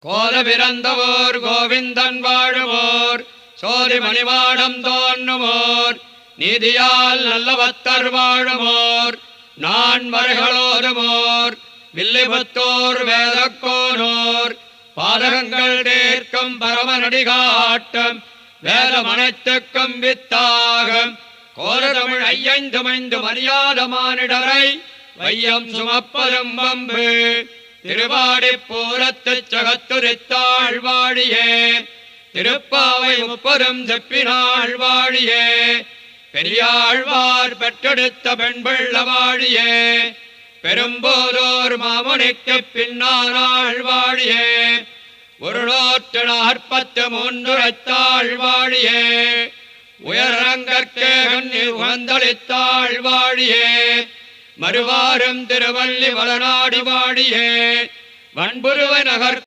கோல பிறந்தவோர் கோவிந்தன் வாழுவோர் சோதி மணிமாடம் தோன்றுமோர் நீதியால் நல்ல பக்தர் வாழுமோர் நான் வரைகளோதுமோர் வில்லிபுத்தோர் வேதக்கோனோர் பாதகங்கள் தீர்க்கும் பரமநடி காட்டும் வேதம் அனைத்துக்கும் வித்தாகும் கோலதமிழ் ஐயந்துமைந்து மரியாத மானிடரை வையம் சுமப்பதும் வம்பு திருவாடி பூரத்துச் சகத்துரித்தாள் வாழியே திருப்பாவை முப்பதும் செப்பினாள் வாழியே பெரியாழ்வார் பெற்றெடுத்த பெண்பிள்ள வாழியே பெரும்போதோர் மாமுனிக்கு பின்னானாள் வாழியே ஒரு 143 வாழியே உயரங்கற்கே உகந்தளித்தாள் வாழியே மறுவாரும் திருவள்ளி வளநாடு வாழியே வன்புருவ நகர்